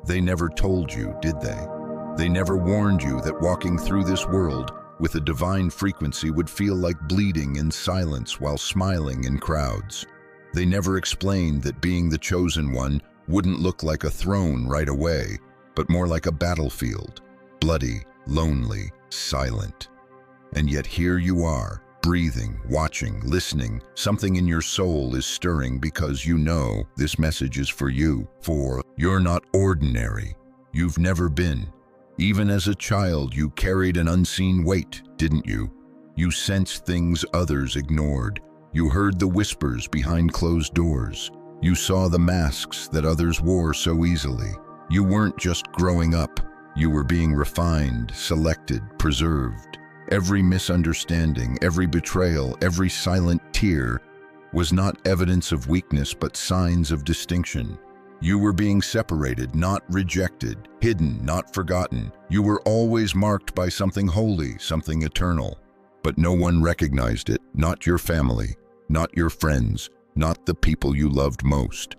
They never told you, did they? They never warned you that walking through this world with a divine frequency would feel like bleeding in silence while smiling in crowds. They never explained that being the chosen one wouldn't look like a throne right away, but more like a battlefield, bloody, lonely, silent. And yet here you are, breathing, watching, listening. Something in your soul is stirring because you know this message is for you. For you're not ordinary. You've never been. Even as a child, you carried an unseen weight, didn't you? You sensed things others ignored. You heard the whispers behind closed doors. You saw the masks that others wore so easily. You weren't just growing up. You were being refined, selected, preserved. Every misunderstanding, every betrayal, every silent tear was not evidence of weakness but signs of distinction. You were being separated, not rejected, hidden, not forgotten. You were always marked by something holy, something eternal. But no one recognized it, not your family, not your friends, not the people you loved most.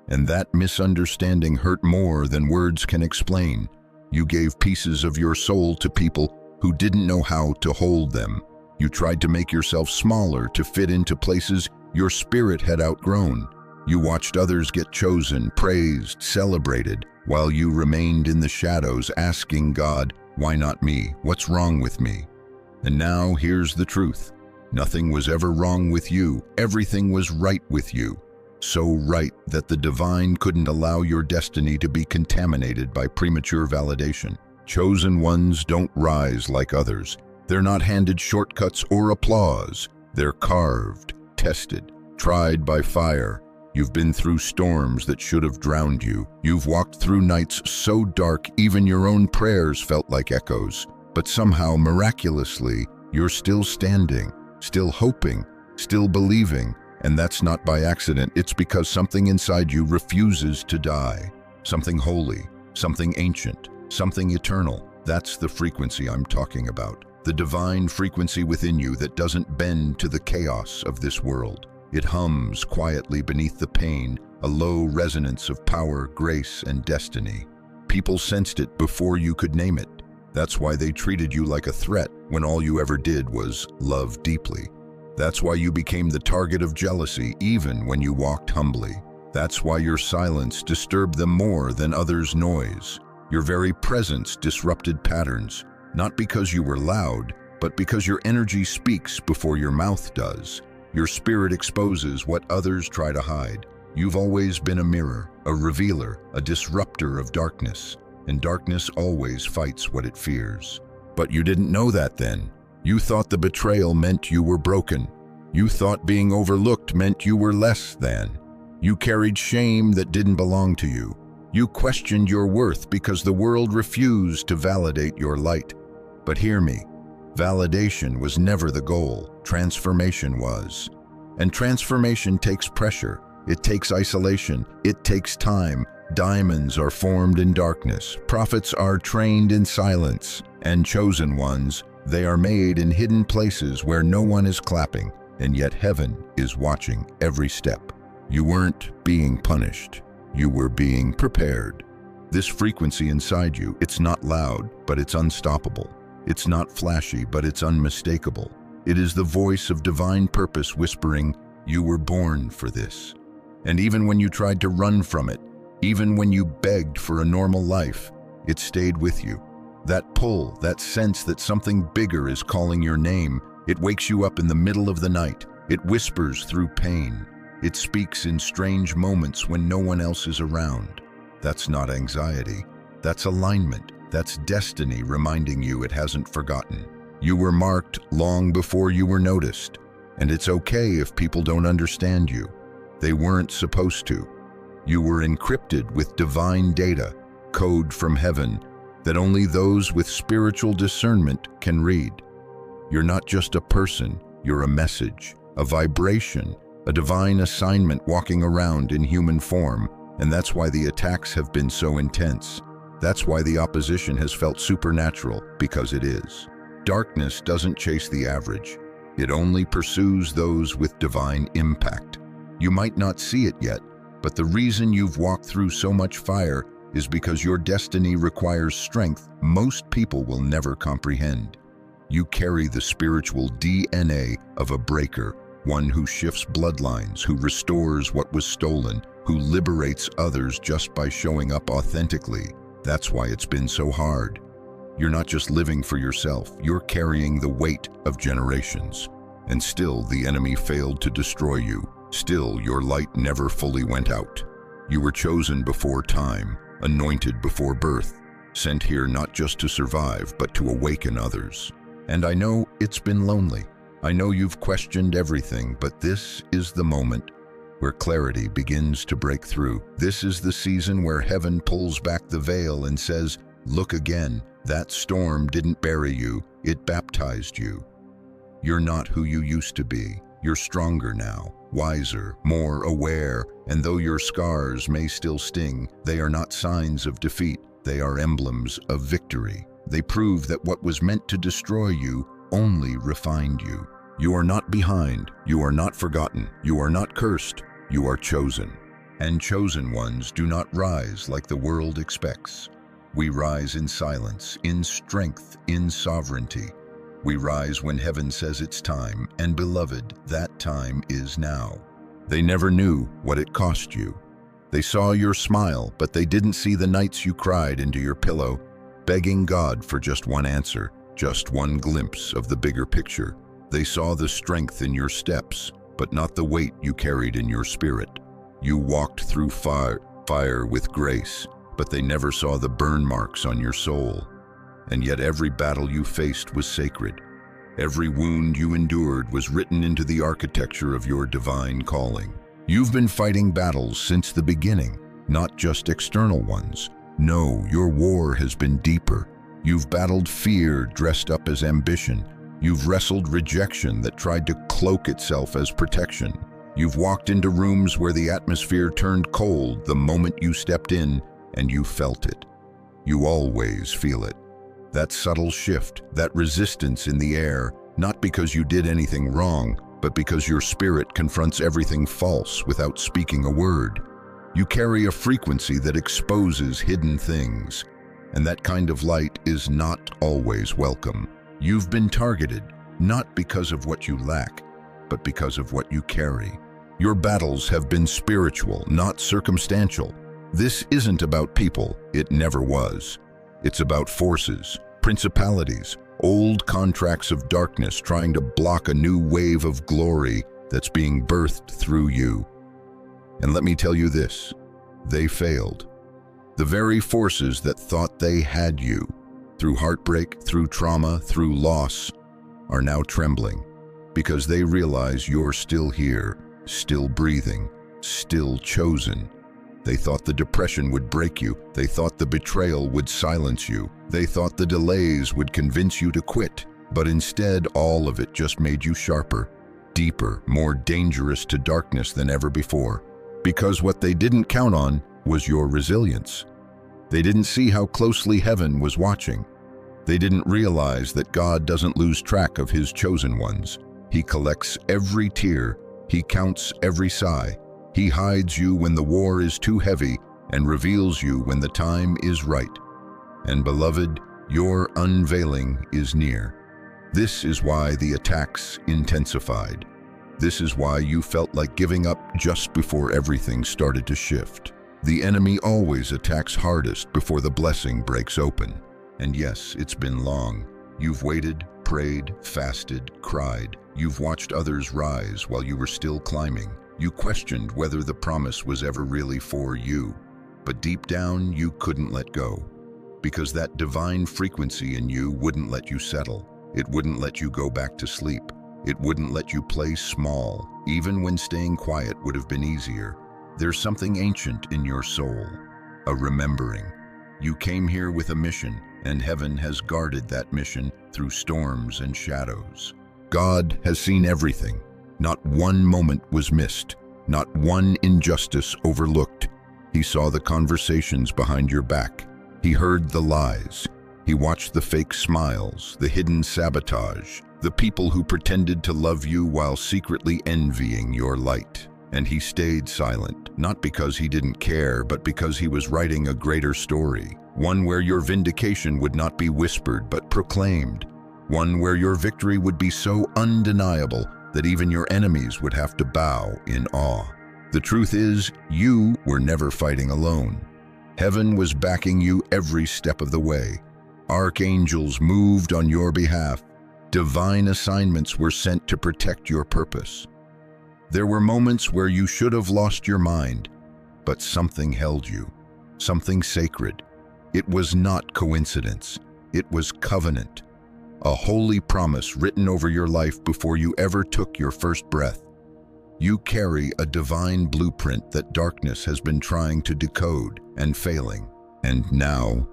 And that misunderstanding hurt more than words can explain. You gave pieces of your soul to people who didn't know how to hold them. You tried to make yourself smaller to fit into places your spirit had outgrown. You watched others get chosen, praised, celebrated, while you remained in the shadows asking God, why not me? What's wrong with me? And now here's the truth. Nothing was ever wrong with you. Everything was right with you. So right that the divine couldn't allow your destiny to be contaminated by premature validation. Chosen ones don't rise like others. They're not handed shortcuts or applause. They're carved, tested, tried by fire. You've been through storms that should have drowned you. You've walked through nights so dark even your own prayers felt like echoes. But somehow, miraculously, you're still standing, still hoping, still believing. And that's not by accident. It's because something inside you refuses to die. Something holy, something ancient, something eternal. That's the frequency I'm talking about. The divine frequency within you that doesn't bend to the chaos of this world. It hums quietly beneath the pain, a low resonance of power, grace, and destiny. People sensed it before you could name it. That's why they treated you like a threat when all you ever did was love deeply. That's why you became the target of jealousy even when you walked humbly. That's why your silence disturbed them more than others' noise. Your very presence disrupted patterns, not because you were loud, but because your energy speaks before your mouth does. Your spirit exposes what others try to hide. You've always been a mirror, a revealer, a disruptor of darkness, and darkness always fights what it fears. But you didn't know that then. You thought the betrayal meant you were broken. You thought being overlooked meant you were less than. You carried shame that didn't belong to you. You questioned your worth because the world refused to validate your light. But hear me, validation was never the goal. Transformation was. And transformation takes pressure. It takes isolation. It takes time. Diamonds are formed in darkness. Prophets are trained in silence. And chosen ones, they are made in hidden places where no one is clapping, and yet heaven is watching every step. You weren't being punished. You were being prepared. This frequency inside you, it's not loud, but it's unstoppable. It's not flashy, but it's unmistakable. It is the voice of divine purpose whispering, you were born for this. And even when you tried to run from it, even when you begged for a normal life, it stayed with you. That pull, that sense that something bigger is calling your name, it wakes you up in the middle of the night. It whispers through pain. It speaks in strange moments when no one else is around. That's not anxiety. That's alignment. That's destiny reminding you it hasn't forgotten. You were marked long before you were noticed. And it's okay if people don't understand you. They weren't supposed to. You were encrypted with divine data, code from heaven, that only those with spiritual discernment can read. You're not just a person, you're a message, a vibration, a divine assignment walking around in human form, and that's why the attacks have been so intense. That's why the opposition has felt supernatural, because it is. Darkness doesn't chase the average. It only pursues those with divine impact. You might not see it yet, but the reason you've walked through so much fire is because your destiny requires strength most people will never comprehend. You carry the spiritual DNA of a breaker, one who shifts bloodlines, who restores what was stolen, who liberates others just by showing up authentically. That's why it's been so hard. You're not just living for yourself, you're carrying the weight of generations. And still, the enemy failed to destroy you. Still, your light never fully went out. You were chosen before time, anointed before birth, sent here not just to survive, but to awaken others. And I know it's been lonely. I know you've questioned everything, but this is the moment where clarity begins to break through. This is the season where heaven pulls back the veil and says, look again. That storm didn't bury you, it baptized you. You're not who you used to be. You're stronger now, wiser, more aware, and though your scars may still sting, they are not signs of defeat. They are emblems of victory. They prove that what was meant to destroy you only refined you. You are not behind. You are not forgotten. You are not cursed. You are chosen. And chosen ones do not rise like the world expects. We rise in silence, in strength, in sovereignty. We rise when heaven says it's time, and beloved, that time is now. They never knew what it cost you. They saw your smile, but they didn't see the nights you cried into your pillow, begging God for just one answer, just one glimpse of the bigger picture. They saw the strength in your steps, but not the weight you carried in your spirit. You walked through fire with grace, but they never saw the burn marks on your soul. And yet every battle you faced was sacred. Every wound you endured was written into the architecture of your divine calling. You've been fighting battles since the beginning, not just external ones. No, your war has been deeper. You've battled fear dressed up as ambition. You've wrestled rejection that tried to cloak itself as protection. You've walked into rooms where the atmosphere turned cold the moment you stepped in, and you felt it. You always feel it. That subtle shift, that resistance in the air, not because you did anything wrong, but because your spirit confronts everything false without speaking a word. You carry a frequency that exposes hidden things, and that kind of light is not always welcome. You've been targeted, not because of what you lack, but because of what you carry. Your battles have been spiritual, not circumstantial. This isn't about people, it never was. It's about forces, principalities, old contracts of darkness trying to block a new wave of glory that's being birthed through you. And let me tell you this, they failed. The very forces that thought they had you, through heartbreak, through trauma, through loss, are now trembling because they realize you're still here, still breathing, still chosen. They thought the depression would break you. They thought the betrayal would silence you. They thought the delays would convince you to quit. But instead, all of it just made you sharper, deeper, more dangerous to darkness than ever before. Because what they didn't count on was your resilience. They didn't see how closely heaven was watching. They didn't realize that God doesn't lose track of his chosen ones. He collects every tear. He counts every sigh. He hides you when the war is too heavy and reveals you when the time is right. And beloved, your unveiling is near. This is why the attacks intensified. This is why you felt like giving up just before everything started to shift. The enemy always attacks hardest before the blessing breaks open. And yes, it's been long. You've waited, prayed, fasted, cried. You've watched others rise while you were still climbing. You questioned whether the promise was ever really for you. But deep down, you couldn't let go. Because that divine frequency in you wouldn't let you settle. It wouldn't let you go back to sleep. It wouldn't let you play small, even when staying quiet would have been easier. There's something ancient in your soul, a remembering. You came here with a mission, and heaven has guarded that mission through storms and shadows. God has seen everything. Not one moment was missed, not one injustice overlooked. He saw the conversations behind your back. He heard the lies. He watched the fake smiles, the hidden sabotage, the people who pretended to love you while secretly envying your light. And he stayed silent, not because he didn't care, but because he was writing a greater story. One where your vindication would not be whispered, but proclaimed. One where your victory would be so undeniable that even your enemies would have to bow in awe. The truth is, you were never fighting alone. Heaven was backing you every step of the way. Archangels moved on your behalf. Divine assignments were sent to protect your purpose. There were moments where you should have lost your mind, but something held you, something sacred. It was not coincidence, it was covenant, a holy promise written over your life before you ever took your first breath. You carry a divine blueprint that darkness has been trying to decode and failing. And now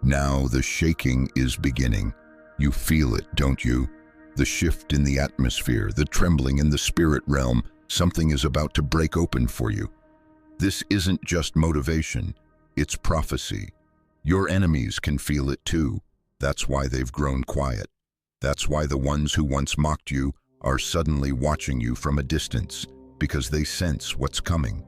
the shaking is beginning. You feel it, don't you? The shift in the atmosphere, the trembling in the spirit realm. Something is about to break open for you. This isn't just motivation, it's prophecy. Your enemies can feel it too. That's why they've grown quiet. That's why the ones who once mocked you are suddenly watching you from a distance, because they sense what's coming.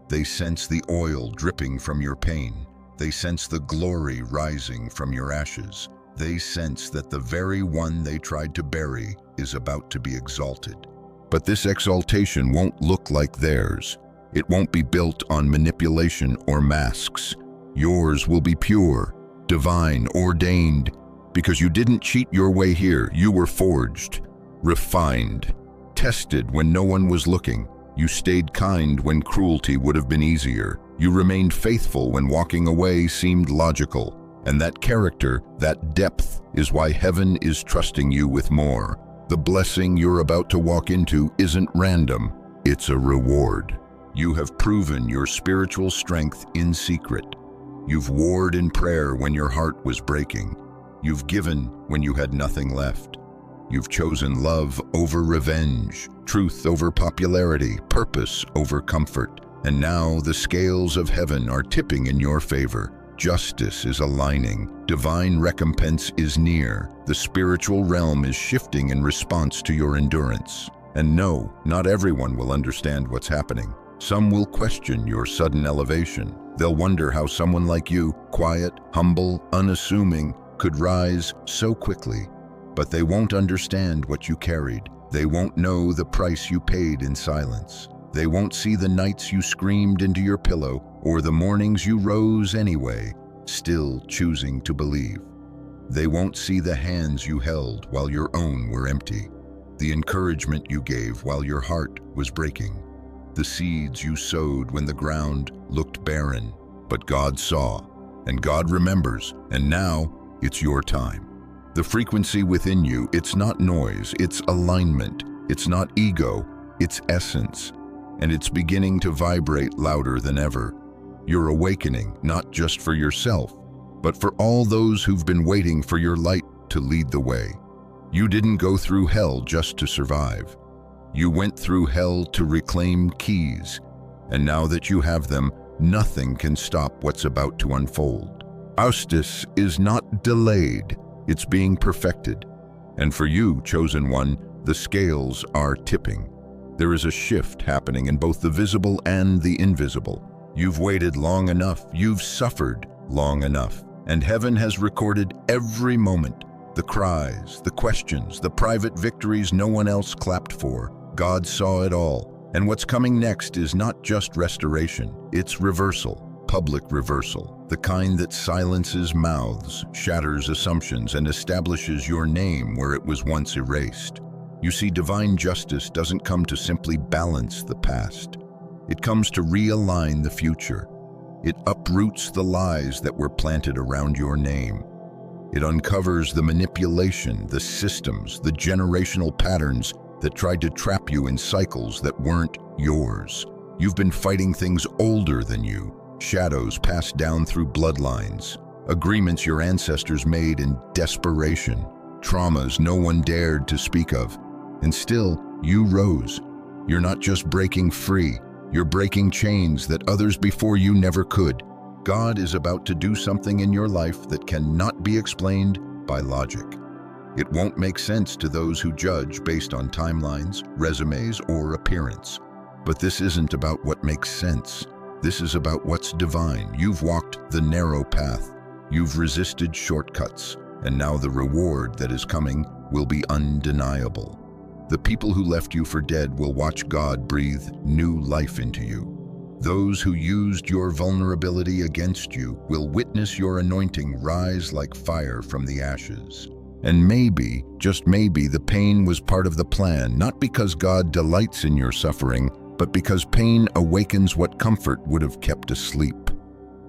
They sense the oil dripping from your pain. They sense the glory rising from your ashes. They sense that the very one they tried to bury is about to be exalted. But this exaltation won't look like theirs. It won't be built on manipulation or masks. Yours will be pure, divine, ordained, because you didn't cheat your way here. You were forged, refined, tested when no one was looking. You stayed kind when cruelty would have been easier. You remained faithful when walking away seemed logical. And that character, that depth, is why heaven is trusting you with more. The blessing you're about to walk into isn't random, it's a reward. You have proven your spiritual strength in secret. You've warred in prayer when your heart was breaking. You've given when you had nothing left. You've chosen love over revenge, truth over popularity, purpose over comfort. And now the scales of heaven are tipping in your favor. Justice is aligning. Divine recompense is near. The spiritual realm is shifting in response to your endurance. And no, not everyone will understand what's happening. Some will question your sudden elevation. They'll wonder how someone like you, quiet, humble, unassuming, could rise so quickly. But they won't understand what you carried. They won't know the price you paid in silence. They won't see the nights you screamed into your pillow or the mornings you rose anyway, still choosing to believe. They won't see the hands you held while your own were empty, the encouragement you gave while your heart was breaking, the seeds you sowed when the ground looked barren. But God saw, and God remembers, and now it's your time. The frequency within you, it's not noise, it's alignment. It's not ego, it's essence. And it's beginning to vibrate louder than ever. You're awakening, not just for yourself, but for all those who've been waiting for your light to lead the way. You didn't go through hell just to survive. You went through hell to reclaim keys, and now that you have them, nothing can stop what's about to unfold. Justice is not delayed, it's being perfected. And for you, chosen one, the scales are tipping. There is a shift happening in both the visible and the invisible. You've waited long enough, you've suffered long enough, and heaven has recorded every moment. The cries, the questions, the private victories no one else clapped for. God saw it all. And what's coming next is not just restoration, it's reversal, public reversal, the kind that silences mouths, shatters assumptions, and establishes your name where it was once erased. You see, divine justice doesn't come to simply balance the past. It comes to realign the future. It uproots the lies that were planted around your name. It uncovers the manipulation, the systems, the generational patterns that tried to trap you in cycles that weren't yours. You've been fighting things older than you, shadows passed down through bloodlines, agreements your ancestors made in desperation, traumas no one dared to speak of. And still, you rose. You're not just breaking free, you're breaking chains that others before you never could. God is about to do something in your life that cannot be explained by logic. It won't make sense to those who judge based on timelines, resumes, or appearance. But this isn't about what makes sense. This is about what's divine. You've walked the narrow path. You've resisted shortcuts. And now the reward that is coming will be undeniable. The people who left you for dead will watch God breathe new life into you. Those who used your vulnerability against you will witness your anointing rise like fire from the ashes. And maybe, just maybe, the pain was part of the plan, not because God delights in your suffering, but because pain awakens what comfort would have kept asleep.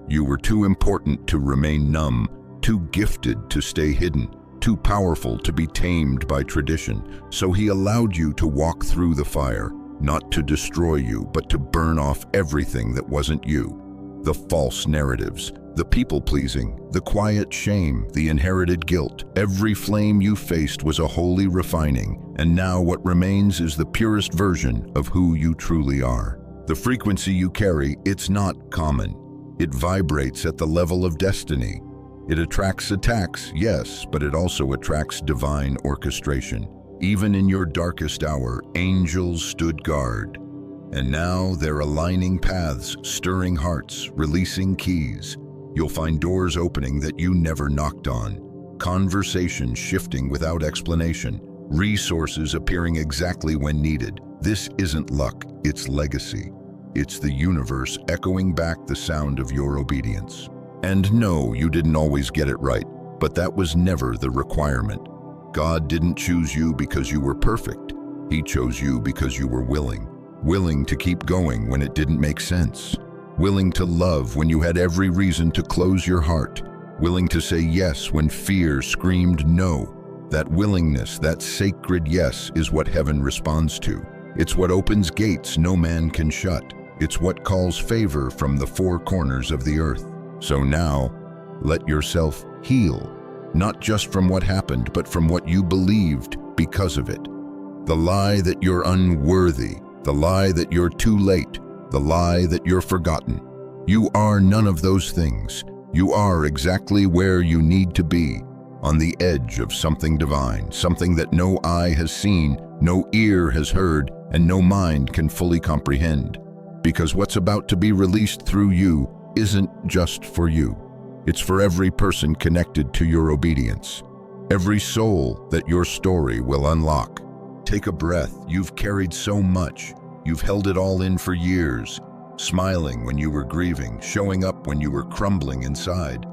You were too important to remain numb, too gifted to stay hidden, too powerful to be tamed by tradition. So he allowed you to walk through the fire, not to destroy you, but to burn off everything that wasn't you. The false narratives, the people-pleasing, the quiet shame, the inherited guilt. Every flame you faced was a holy refining, and now what remains is the purest version of who you truly are. The frequency you carry, it's not common. It vibrates at the level of destiny. It attracts attacks, yes, but it also attracts divine orchestration. Even in your darkest hour, angels stood guard. And now they're aligning paths, stirring hearts, releasing keys. You'll find doors opening that you never knocked on, conversations shifting without explanation, resources appearing exactly when needed. This isn't luck, it's legacy. It's the universe echoing back the sound of your obedience. And no, you didn't always get it right, but that was never the requirement. God didn't choose you because you were perfect. He chose you because you were willing to keep going when it didn't make sense, willing to love when you had every reason to close your heart, willing to say yes when fear screamed no. That willingness, that sacred yes, is what heaven responds to. It's what opens gates no man can shut. It's what calls favor from the four corners of the earth. So now, let yourself heal, not just from what happened, but from what you believed because of it. The lie that you're unworthy, the lie that you're too late, the lie that you're forgotten. You are none of those things. You are exactly where you need to be, on the edge of something divine, something that no eye has seen, no ear has heard, and no mind can fully comprehend. Because what's about to be released through you isn't just for you. It's for every person connected to your obedience, every soul that your story will unlock. Take a breath. You've carried so much. You've held it all in for years, smiling when you were grieving, showing up when you were crumbling inside.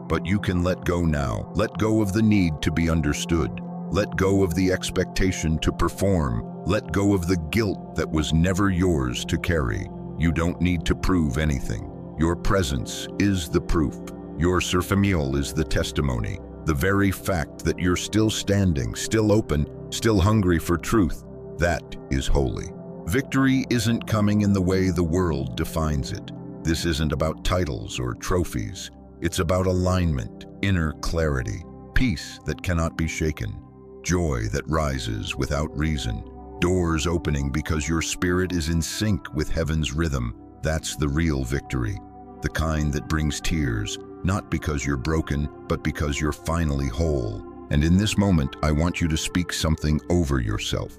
But you can let go now. Let go of the need to be understood. Let go of the expectation to perform. Let go of the guilt that was never yours to carry. You don't need to prove anything. Your presence is the proof. Your surfamiel is the testimony. The very fact that you're still standing, still open, still hungry for truth, that is holy. Victory isn't coming in the way the world defines it. This isn't about titles or trophies. It's about alignment, inner clarity, peace that cannot be shaken, joy that rises without reason, doors opening because your spirit is in sync with heaven's rhythm. That's the real victory, the kind that brings tears, not because you're broken, but because you're finally whole. And in this moment, I want you to speak something over yourself,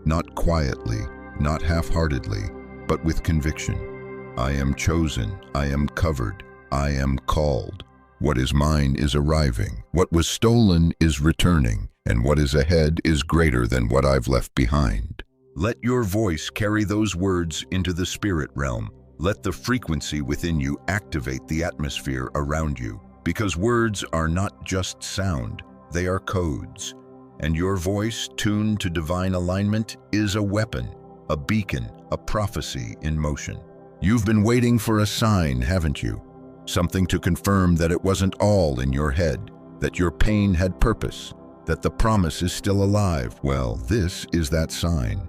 not quietly, not half-heartedly, but with conviction. I am chosen, I am covered, I am called. What is mine is arriving, what was stolen is returning, and what is ahead is greater than what I've left behind. Let your voice carry those words into the spirit realm. Let the frequency within you activate the atmosphere around you, because words are not just sound, they are codes. And your voice, tuned to divine alignment, is a weapon, a beacon, a prophecy in motion. You've been waiting for a sign, haven't you? Something to confirm that it wasn't all in your head, that your pain had purpose, that the promise is still alive. Well, this is that sign.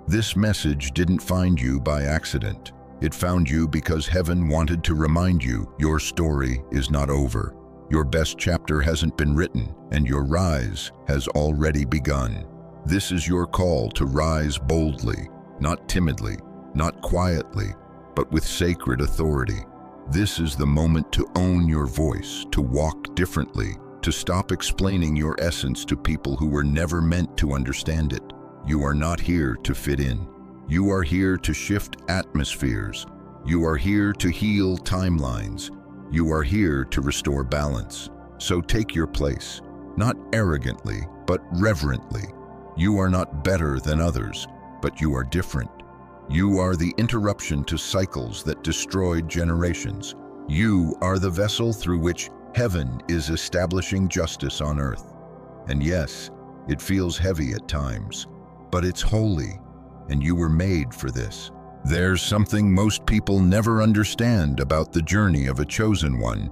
This message didn't find you by accident. It found you because heaven wanted to remind you your story is not over. Your best chapter hasn't been written, and your rise has already begun. This is your call to rise boldly, not timidly, not quietly, but with sacred authority. This is the moment to own your voice, to walk differently, to stop explaining your essence to people who were never meant to understand it. You are not here to fit in. You are here to shift atmospheres. You are here to heal timelines. You are here to restore balance. So take your place, not arrogantly, but reverently. You are not better than others, but you are different. You are the interruption to cycles that destroyed generations. You are the vessel through which heaven is establishing justice on earth. And yes, it feels heavy at times, but it's holy, and you were made for this. There's something most people never understand about the journey of a chosen one.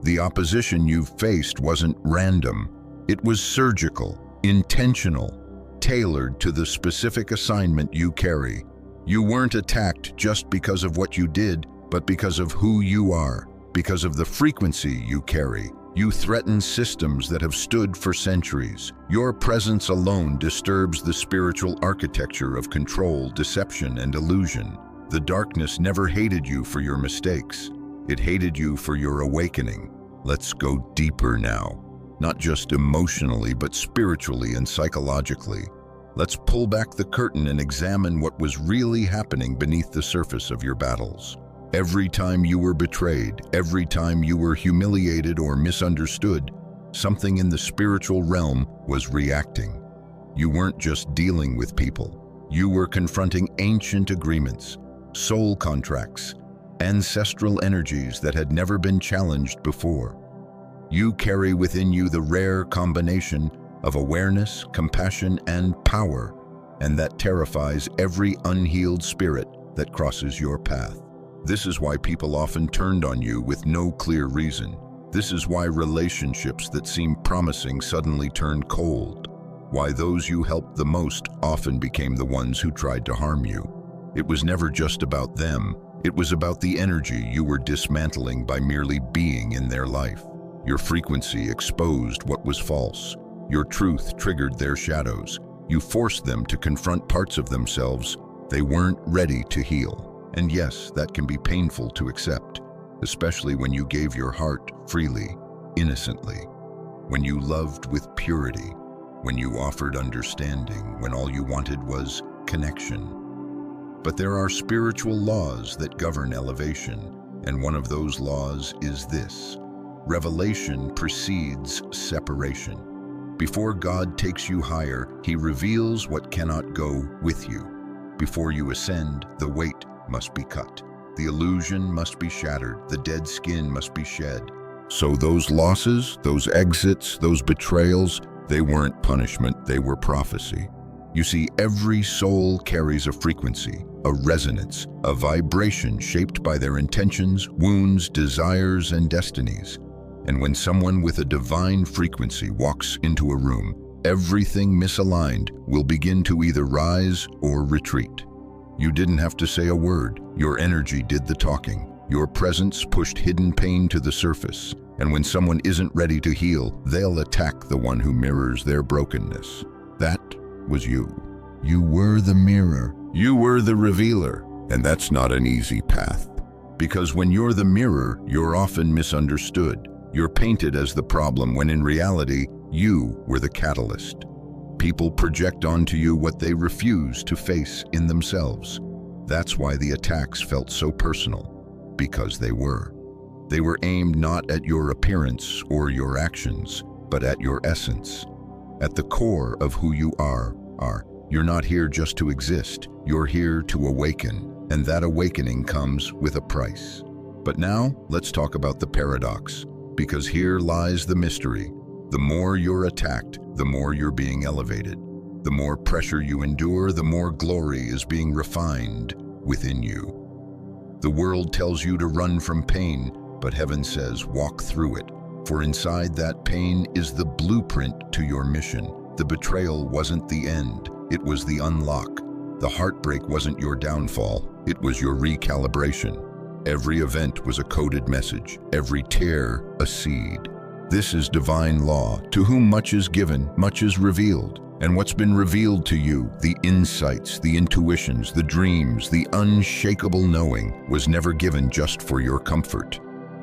The opposition you've faced wasn't random. It was surgical, intentional, tailored to the specific assignment you carry. You weren't attacked just because of what you did, but because of who you are, because of the frequency you carry. You threaten systems that have stood for centuries. Your presence alone disturbs the spiritual architecture of control, deception, and illusion. The darkness never hated you for your mistakes. It hated you for your awakening. Let's go deeper now. Not just emotionally, but spiritually and psychologically. Let's pull back the curtain and examine what was really happening beneath the surface of your battles. Every time you were betrayed, every time you were humiliated or misunderstood, something in the spiritual realm was reacting. You weren't just dealing with people. You were confronting ancient agreements, soul contracts, ancestral energies that had never been challenged before. You carry within you the rare combination of awareness, compassion, and power, and that terrifies every unhealed spirit that crosses your path. This is why people often turned on you with no clear reason. This is why relationships that seemed promising suddenly turned cold. Why those you helped the most often became the ones who tried to harm you. It was never just about them. It was about the energy you were dismantling by merely being in their life. Your frequency exposed what was false. Your truth triggered their shadows. You forced them to confront parts of themselves they weren't ready to heal. And yes, that can be painful to accept, especially when you gave your heart freely, innocently, when you loved with purity, when you offered understanding, when all you wanted was connection. But there are spiritual laws that govern elevation, and one of those laws is this: revelation precedes separation. Before God takes you higher, He reveals what cannot go with you. Before you ascend, the weight must be cut. The illusion must be shattered. The dead skin must be shed. So those losses, those exits, those betrayals, they weren't punishment, they were prophecy. You see, every soul carries a frequency, a resonance, a vibration shaped by their intentions, wounds, desires, and destinies. And when someone with a divine frequency walks into a room, everything misaligned will begin to either rise or retreat. You didn't have to say a word. Your energy did the talking. Your presence pushed hidden pain to the surface. And when someone isn't ready to heal, they'll attack the one who mirrors their brokenness. That was you. You were the mirror. You were the revealer. And that's not an easy path. Because when you're the mirror, you're often misunderstood. You're painted as the problem when in reality, you were the catalyst. People project onto you what they refuse to face in themselves. That's why the attacks felt so personal, because they were. They were aimed not at your appearance or your actions, but at your essence. At the core of who you are. You're not here just to exist, you're here to awaken, and that awakening comes with a price. But now, let's talk about the paradox, because here lies the mystery. The more you're attacked, the more you're being elevated. The more pressure you endure, the more glory is being refined within you. The world tells you to run from pain, but heaven says walk through it. For inside that pain is the blueprint to your mission. The betrayal wasn't the end, it was the unlock. The heartbreak wasn't your downfall, it was your recalibration. Every event was a coded message, every tear a seed. This is divine law. To whom much is given, much is revealed. And what's been revealed to you, the insights, the intuitions, the dreams, the unshakable knowing, was never given just for your comfort.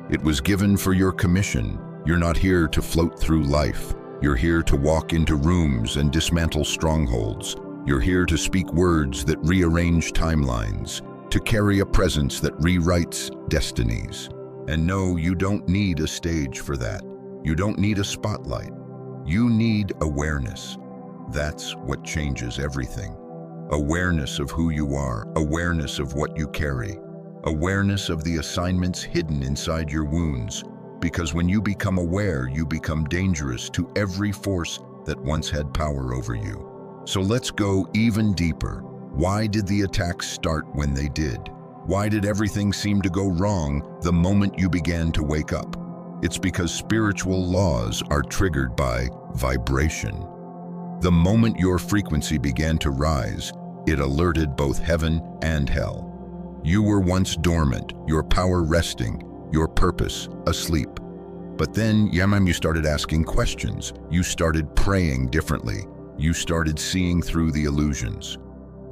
It was given for your commission. You're not here to float through life. You're here to walk into rooms and dismantle strongholds. You're here to speak words that rearrange timelines, to carry a presence that rewrites destinies. And no, you don't need a stage for that. You don't need a spotlight. You need awareness. That's what changes everything. Awareness of who you are, awareness of what you carry, awareness of the assignments hidden inside your wounds. Because when you become aware, you become dangerous to every force that once had power over you. So let's go even deeper. Why did the attacks start when they did? Why did everything seem to go wrong the moment you began to wake up? It's because spiritual laws are triggered by vibration. The moment your frequency began to rise, it alerted both heaven and hell. You were once dormant, your power resting, your purpose asleep. But then, you started asking questions. You started praying differently. You started seeing through the illusions.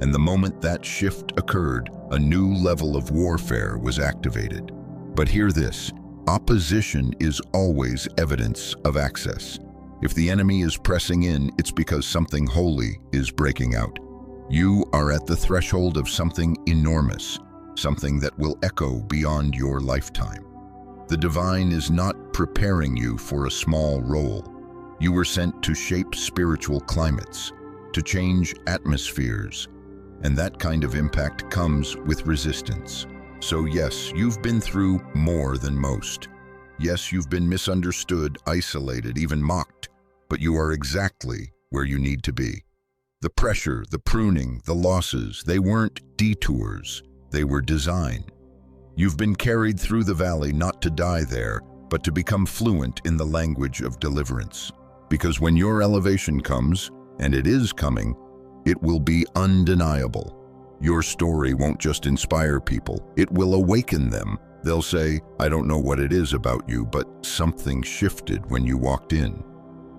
And the moment that shift occurred, a new level of warfare was activated. But hear this, opposition is always evidence of access. If the enemy is pressing in, it's because something holy is breaking out. You are at the threshold of something enormous, something that will echo beyond your lifetime. The divine is not preparing you for a small role. You were sent to shape spiritual climates, to change atmospheres, and that kind of impact comes with resistance. So yes, you've been through more than most. Yes, you've been misunderstood, isolated, even mocked, but you are exactly where you need to be. The pressure, the pruning, the losses, they weren't detours, they were design. You've been carried through the valley not to die there, but to become fluent in the language of deliverance. Because when your elevation comes, and it is coming, it will be undeniable. Your story won't just inspire people, it will awaken them. They'll say, I don't know what it is about you, but something shifted when you walked in.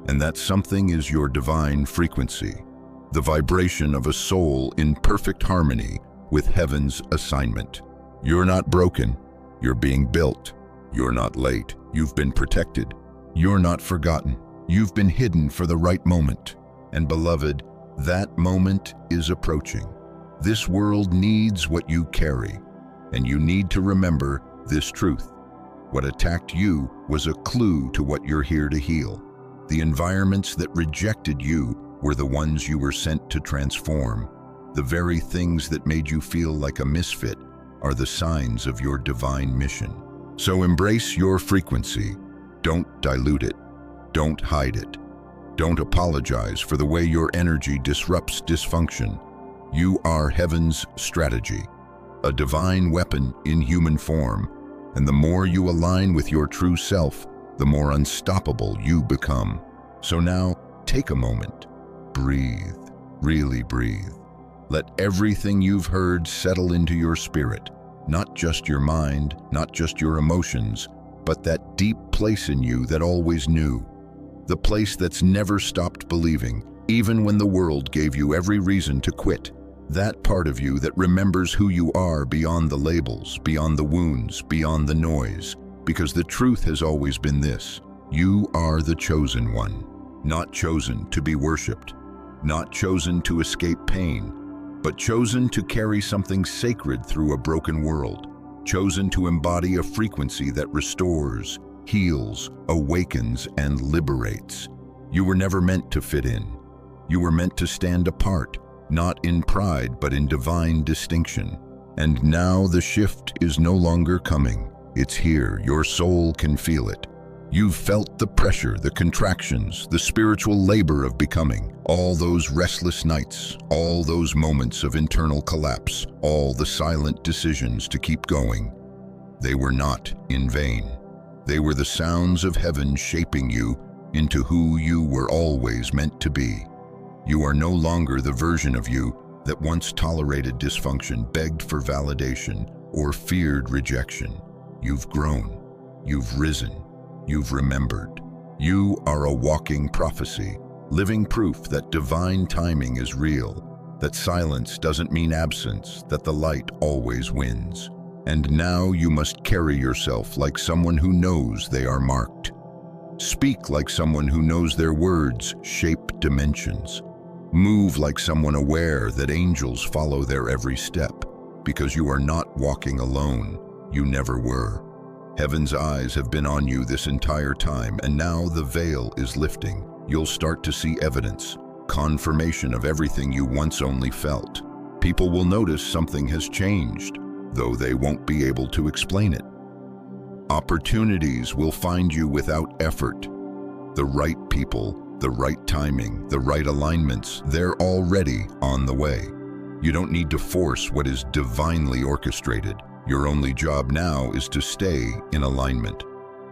And that something is your divine frequency, the vibration of a soul in perfect harmony with heaven's assignment. You're not broken, you're being built. You're not late, you've been protected. You're not forgotten, you've been hidden for the right moment. And beloved, that moment is approaching. This world needs what you carry, and you need to remember this truth. What attacked you was a clue to what you're here to heal. The environments that rejected you were the ones you were sent to transform. The very things that made you feel like a misfit are the signs of your divine mission. So embrace your frequency. Don't dilute it. Don't hide it. Don't apologize for the way your energy disrupts dysfunction. You are heaven's strategy, a divine weapon in human form, and the more you align with your true self, the more unstoppable you become. So now, take a moment. Breathe. Really breathe. Let everything you've heard settle into your spirit, not just your mind, not just your emotions, but that deep place in you that always knew. The place that's never stopped believing, even when the world gave you every reason to quit. That part of you that remembers who you are beyond the labels, beyond the wounds, beyond the noise. Because the truth has always been this: you are the chosen one, not chosen to be worshipped, not chosen to escape pain, but chosen to carry something sacred through a broken world, chosen to embody a frequency that restores, heals, awakens, and liberates. You were never meant to fit in. You were meant to stand apart, not in pride, but in divine distinction. And now the shift is no longer coming. It's here. Your soul can feel it. You've felt the pressure, the contractions, the spiritual labor of becoming, all those restless nights, all those moments of internal collapse, all the silent decisions to keep going. They were not in vain. They were the sounds of heaven shaping you into who you were always meant to be. You are no longer the version of you that once tolerated dysfunction, begged for validation, or feared rejection. You've grown. You've risen. You've remembered. You are a walking prophecy, living proof that divine timing is real, that silence doesn't mean absence, that the light always wins. And now you must carry yourself like someone who knows they are marked. Speak like someone who knows their words shape dimensions. Move like someone aware that angels follow their every step, because you are not walking alone. You never were. Heaven's eyes have been on you this entire time, and now the veil is lifting. You'll start to see evidence, confirmation of everything you once only felt. People will notice something has changed, though they won't be able to explain it. Opportunities will find you without effort. The right people, the right timing, the right alignments, they're already on the way. You don't need to force what is divinely orchestrated. Your only job now is to stay in alignment.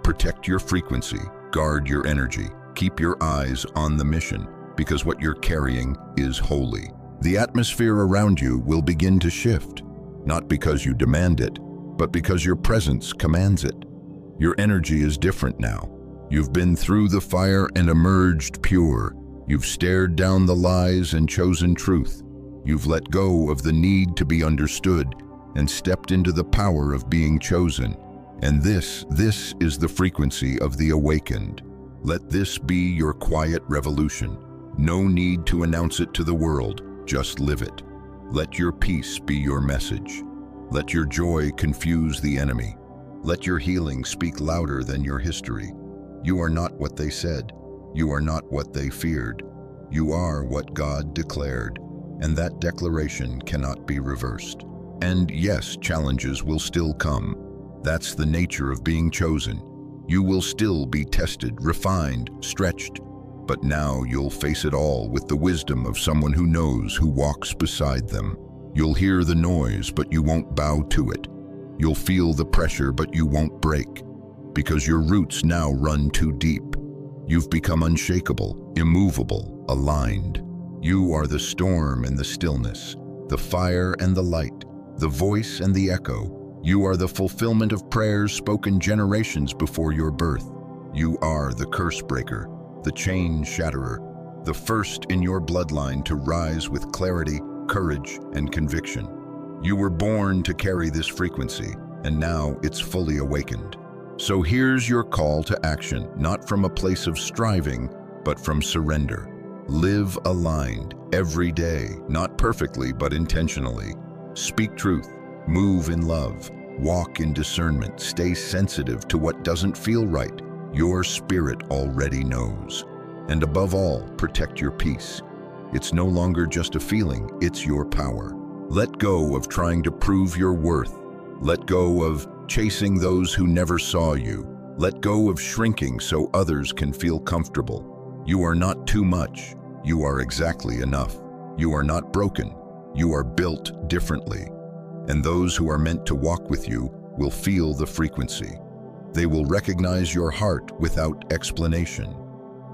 Protect your frequency, guard your energy, keep your eyes on the mission, because what you're carrying is holy. The atmosphere around you will begin to shift, not because you demand it, but because your presence commands it. Your energy is different now. You've been through the fire and emerged pure. You've stared down the lies and chosen truth. You've let go of the need to be understood and stepped into the power of being chosen. And this is the frequency of the awakened. Let this be your quiet revolution. No need to announce it to the world, just live it. Let your peace be your message. Let your joy confuse the enemy. Let your healing speak louder than your history. You are not what they said. You are not what they feared. You are what God declared, and that declaration cannot be reversed. And yes, challenges will still come. That's the nature of being chosen. You will still be tested, refined, stretched, but now you'll face it all with the wisdom of someone who knows, who walks beside them. You'll hear the noise, but you won't bow to it. You'll feel the pressure, but you won't break, because your roots now run too deep. You've become unshakable, immovable, aligned. You are the storm and the stillness, the fire and the light, the voice and the echo. You are the fulfillment of prayers spoken generations before your birth. You are the curse breaker, the chain shatterer, the first in your bloodline to rise with clarity, courage, and conviction. You were born to carry this frequency, and now it's fully awakened. So here's your call to action, not from a place of striving, but from surrender. Live aligned every day, not perfectly, but intentionally. Speak truth, move in love, walk in discernment, stay sensitive to what doesn't feel right. Your spirit already knows. And above all, protect your peace. It's no longer just a feeling, it's your power. Let go of trying to prove your worth. Let go of chasing those who never saw you. Let go of shrinking so others can feel comfortable. You are not too much. You are exactly enough. You are not broken. You are built differently. And those who are meant to walk with you will feel the frequency. They will recognize your heart without explanation.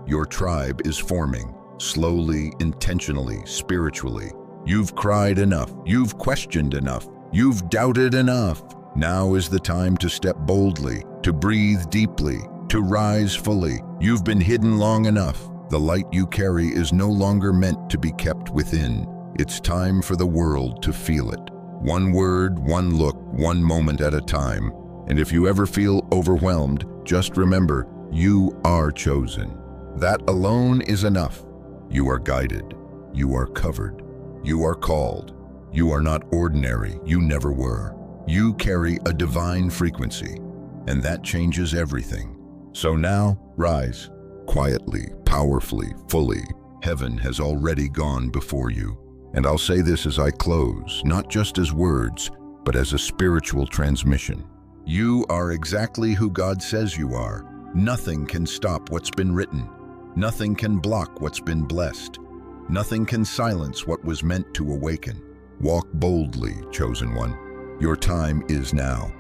Your tribe is forming, slowly, intentionally, spiritually. You've cried enough. You've questioned enough. You've doubted enough. Now is the time to step boldly, to breathe deeply, to rise fully. You've been hidden long enough. The light you carry is no longer meant to be kept within. It's time for the world to feel it. One word, one look, one moment at a time. And if you ever feel overwhelmed, just remember, you are chosen. That alone is enough. You are guided. You are covered. You are called. You are not ordinary. You never were. You carry a divine frequency, and that changes everything. So now, rise. Quietly, powerfully, fully. Heaven has already gone before you. And I'll say this as I close, not just as words, but as a spiritual transmission. You are exactly who God says you are. Nothing can stop what's been written. Nothing can block what's been blessed. Nothing can silence what was meant to awaken. Walk boldly, chosen one. Your time is now.